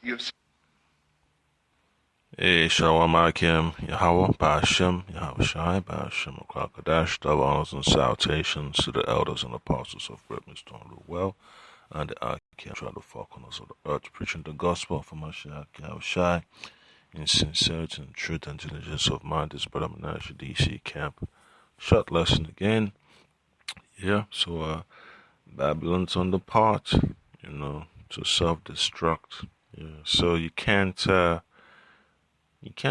You have Hey, Shalom Akim, Yahweh, Ba'ashem, Yahweh Shai, Ba'ashem, Kwakadash, double honors and salutations to the elders and apostles of Great Stone Well, and the Akim, try to falconers of the earth, preaching the gospel for Mashiach, Yahweh Shai, in sincerity and truth and diligence of mind, this brother Menashe DC camp. Short lesson again, yeah, so, Babylon's on the part, to self-destruct, yeah, so you can't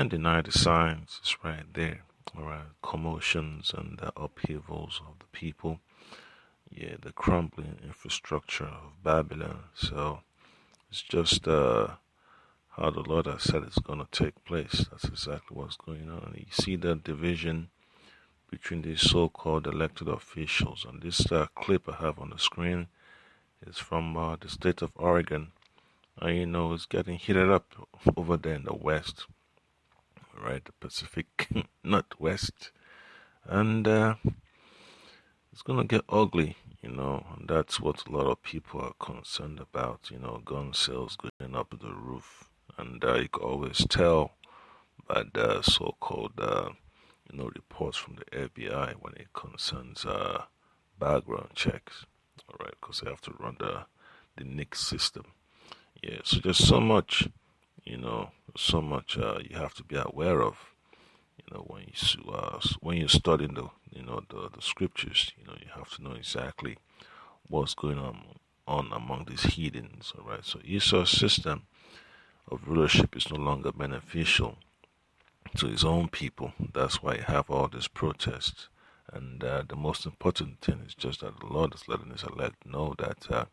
deny the signs. It's right there. All right, commotions and the upheavals of the people. Yeah, the crumbling infrastructure of Babylon. So it's just how the Lord has said it's going to take place. That's exactly what's going on. You see the division between these so-called elected officials. And this clip I have on the screen is from the state of Oregon. And it's getting heated up over there in the West. Right, the Pacific Northwest, and it's gonna get ugly, and that's what a lot of people are concerned about. Gun sales going up to the roof, and you can always tell by the so-called, reports from the FBI when it concerns background checks. All right, because they have to run the NICS system. Yeah, so there's so much, you have to be aware of. When you're studying the scriptures, you have to know exactly what's going on among these heathens. All right, so Esau's system of rulership is no longer beneficial to his own people. That's why you have all these protests. And the most important thing is just that the Lord is letting his elect know that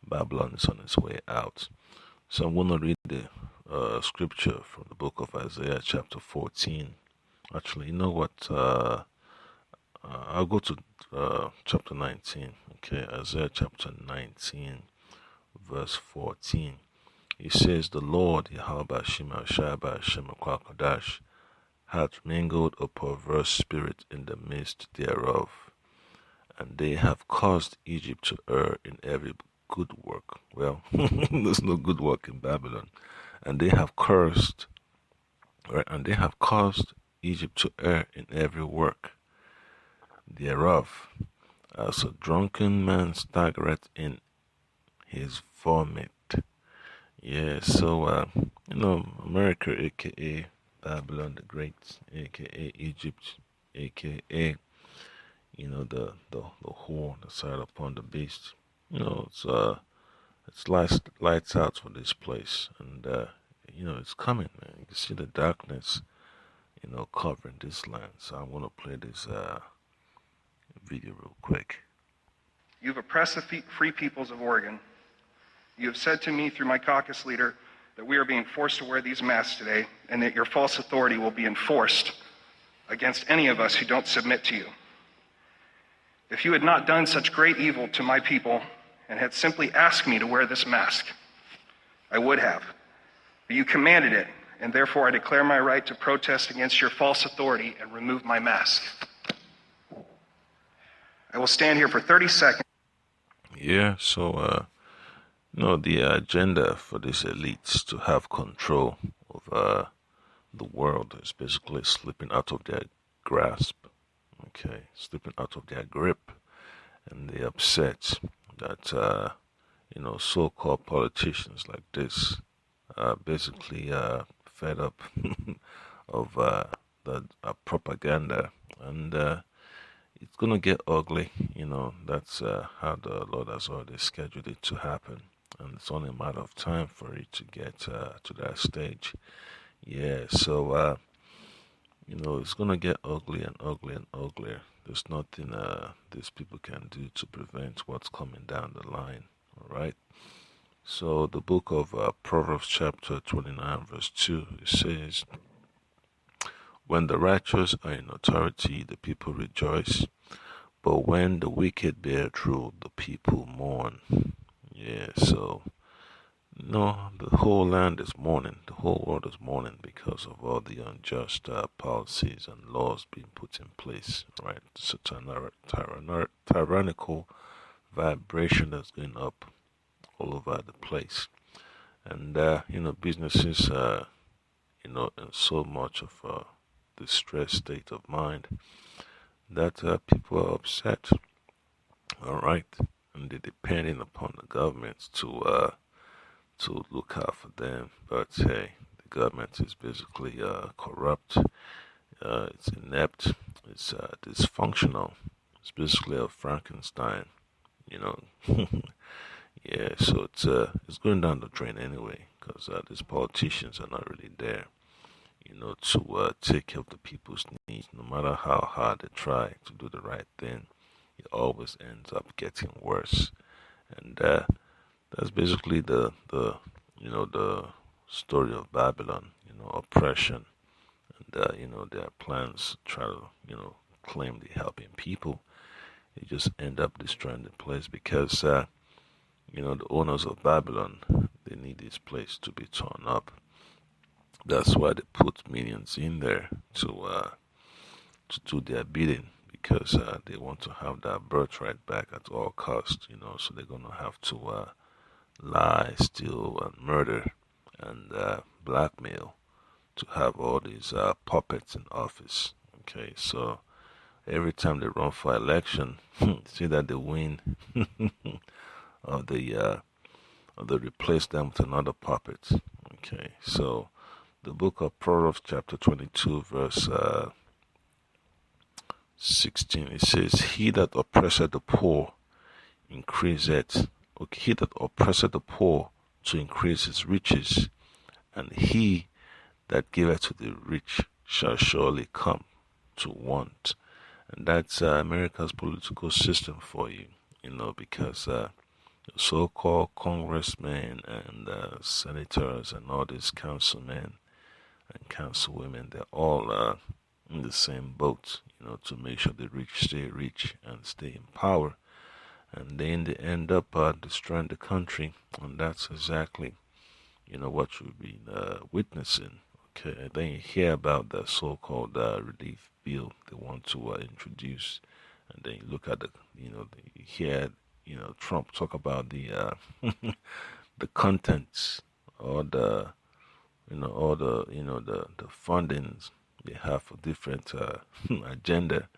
Babylon is on its way out. So I'm going to read the scripture from the book of Isaiah, chapter 14. Actually, you know what? I'll go to chapter 19. Okay, Isaiah chapter 19, verse 14. It says, "The Lord, Yahweh Bashim Shai Bashim Kwakadash, hath mingled a perverse spirit in the midst thereof, and they have caused Egypt to err in every good work." Well, there's no good work in Babylon. And they have cursed, right? And they have caused Egypt to err in every work thereof, as a drunken man staggereth in his vomit. Yeah, so America, aka Babylon the Great, aka Egypt, aka the whore that sat upon the beast. It's lights out for this place, and it's coming, man. You can see the darkness, covering this land. So I'm gonna play this video real quick. You've oppressed the free peoples of Oregon. You have said to me through my caucus leader that we are being forced to wear these masks today, and that your false authority will be enforced against any of us who don't submit to you. If you had not done such great evil to my people and had simply asked me to wear this mask, I would have. But you commanded it, and therefore I declare my right to protest against your false authority and remove my mask. I will stand here for 30 seconds. Yeah, so the agenda for these elites to have control of the world is basically slipping out of their grasp. Okay, slipping out of their grip, and they're upset that so-called politicians like this are basically fed up of the propaganda, and it's gonna get ugly. That's how the Lord has already scheduled it to happen, and it's only a matter of time for it to get to that stage. Yeah, so it's gonna get ugly and ugly and uglier. There's nothing these people can do to prevent what's coming down the line. All right. So the book of Proverbs chapter 29 verse 2, it says, "When the righteous are in authority, the people rejoice, but when the wicked bear rule, the people mourn." Yeah, so no, the whole land is mourning. The whole world is mourning because of all the unjust policies and laws being put in place, right? It's a tyrannical vibration that's going up all over the place. And businesses in so much of distressed state of mind that people are upset. All right, and they're depending upon the government to look out for them. But hey, the government is basically corrupt. It's inept. It's dysfunctional. It's basically a Frankenstein. You know. Yeah, so it's going down the drain anyway, because these politicians are not really there, to take care of the people's needs. No matter how hard they try to do the right thing, it always ends up getting worse. And that's basically the story of Babylon. Oppression, and their plans to try to claim they're helping people. They just end up destroying the place because the owners of Babylon, they need this place to be torn up. That's why they put minions in there to do their bidding, because they want to have that birthright back at all costs. So they're gonna have to lie, steal, and murder, and blackmail to have all these puppets in office. Okay, so every time they run for election, see that they win, or they replace them with another puppet. Okay, so the book of Proverbs, chapter 22, verse 16, it says, "He that oppresseth the poor increaseth, okay, he that oppresseth the poor to increase his riches, and he that giveth to the rich shall surely come to want." And that's America's political system for you, because so-called congressmen and senators and all these councilmen and councilwomen, they're all in the same boat, to make sure the rich stay rich and stay in power. And then they end up destroying the country, and that's exactly, what you've been witnessing. Okay, and then you hear about the so-called relief bill they want to introduce, and then you look at you hear, Trump talk about the the contents, or the, all the, the fundings they have for different agenda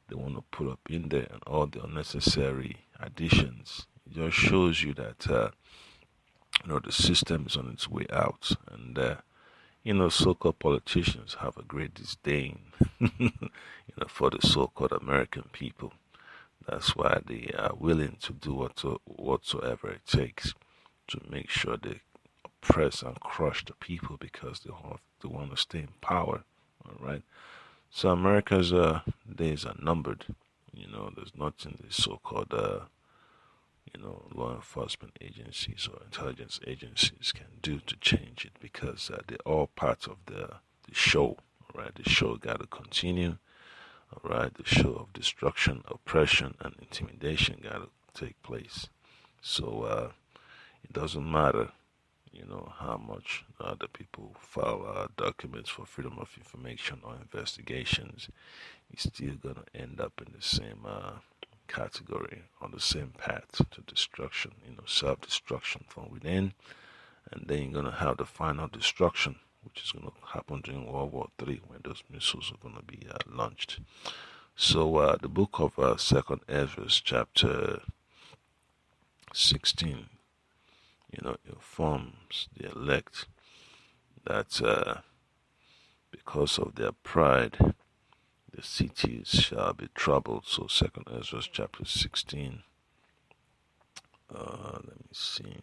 they want to put up in there, and all the unnecessary additions. It just shows you that the system is on its way out, and so-called politicians have a great disdain, for the so-called American people. That's why they are willing to do whatsoever it takes to make sure they oppress and crush the people, because they want to stay in power. All right. So America's days are numbered. There's nothing the so-called law enforcement agencies or intelligence agencies can do to change it, because they're all part of the show. All right, the show got to continue. All right, the show of destruction, oppression, and intimidation got to take place. So it doesn't matter, how much the people file documents for freedom of information or investigations. You're still gonna end up in the same category, on the same path to destruction. Self-destruction from within, and then you're gonna have the final destruction, which is gonna happen during World War III, when those missiles are gonna be launched. So the book of Second Ezra, chapter 16, informs the elect that because of their pride, the cities shall be troubled. So Second Ezra, chapter 16. Let me see.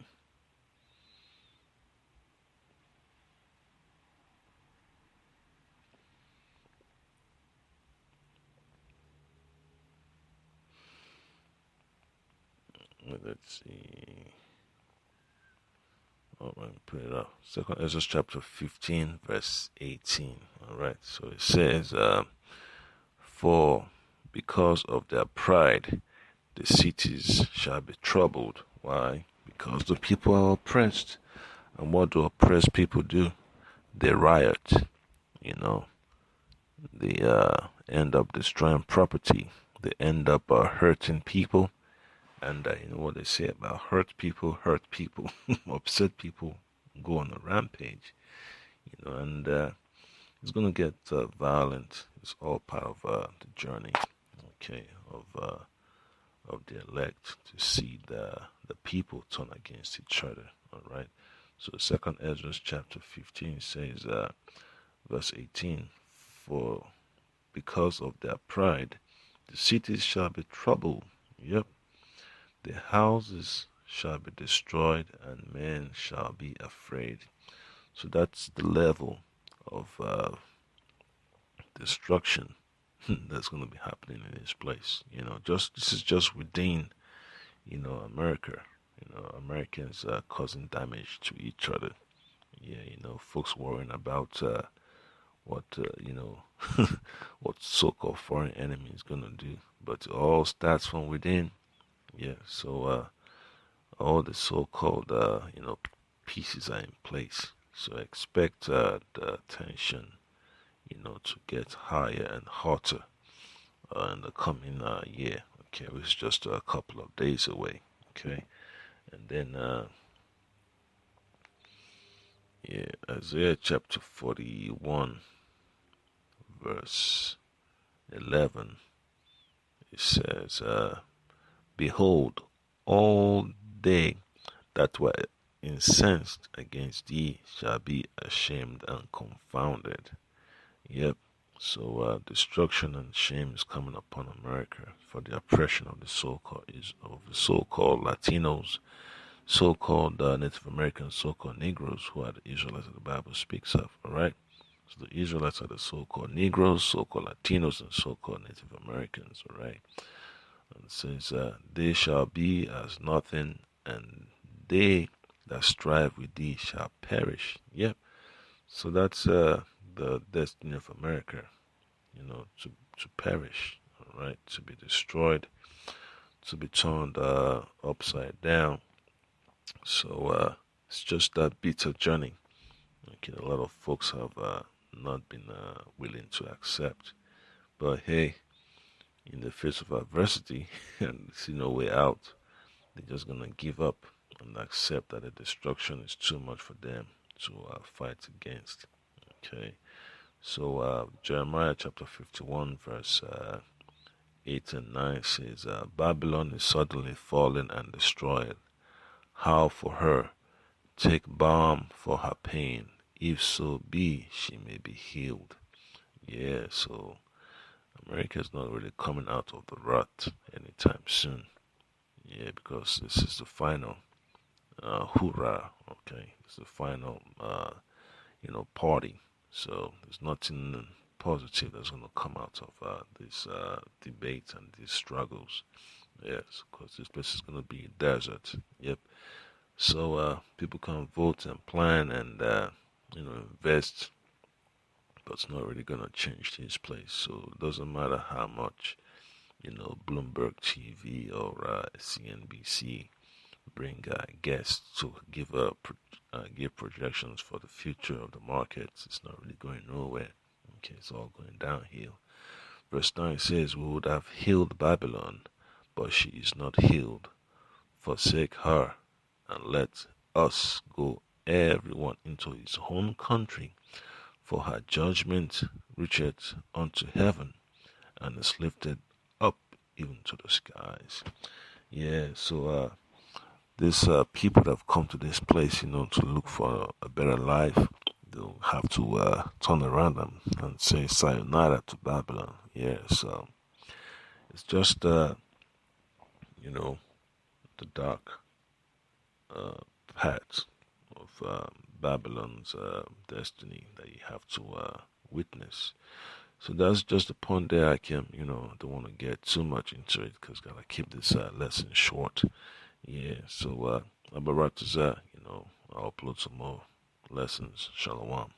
Let's see. Oh, let me put it up. Second Ezra chapter 15, verse 18. All right. So it says, "For because of their pride, the cities shall be troubled." Why? Because the people are oppressed. And what do oppressed people do? They riot. They end up destroying property. They end up hurting people. And you know what they say about hurt people, upset people go on a rampage, and it's gonna get violent. It's all part of the journey, okay, of the elect to see the people turn against each other. All right. So Second Ezra chapter 15 says, verse 18, for because of their pride, the cities shall be troubled. Yep. The houses shall be destroyed, and men shall be afraid. So that's the level of destruction that's going to be happening in this place. Just this is just within, America. Americans causing damage to each other. Yeah, folks worrying about what what so-called foreign enemy is gonna do, but it all starts from within. Yeah, so all the so-called pieces are in place. So expect the tension, to get higher and hotter in the coming year. Okay, it's just a couple of days away. Okay, and then yeah, Isaiah chapter 41, verse 11. It says, "Behold, all they that were incensed against thee shall be ashamed and confounded." Yep. So destruction and shame is coming upon America for the oppression of the so-called Latinos, so-called Native Americans, so-called Negroes, who are the Israelites that the Bible speaks of. All right. So the Israelites are the so-called Negroes, so-called Latinos, and so-called Native Americans. All right. And it says, "They shall be as nothing, and they that strive with thee shall perish." Yep. So that's the destiny of America, to perish, all right, to be destroyed, to be turned upside down. So it's just that bitter journey. Okay, a lot of folks have not been willing to accept. But hey, in the face of adversity and see no way out, they're just gonna give up and accept that the destruction is too much for them to fight against. Okay, so Jeremiah chapter 51, verse 8 and 9 says, "Babylon is suddenly fallen and destroyed. How for her? Take balm for her pain. If so be she may be healed." Yeah, so America is not really coming out of the rut anytime soon. Yeah, because this is the final hoorah. Okay, it's the final party. So there's nothing positive that's going to come out of this debate and these struggles. Yes, because this place is going to be a desert. Yep. So people can vote and plan and invest, but it's not really going to change this place. So it doesn't matter how much Bloomberg TV or CNBC bring guests to give projections for the future of the markets. It's not really going nowhere. Okay, it's all going downhill. Verse 9 says, "We would have healed Babylon, but she is not healed. Forsake her, and let us go everyone into his own country, for her judgment reacheth unto heaven, and is lifted up even to the skies." Yeah, so these people that have come to this place, to look for a better life, they'll have to turn around and say sayonara to Babylon. Yeah, so it's just, the dark path of Babylon's destiny that you have to witness. So that's just the point there. I don't want to get too much into it because gotta keep this lesson short. Yeah, so Abaratazah, I'll upload some more lessons. Shalom.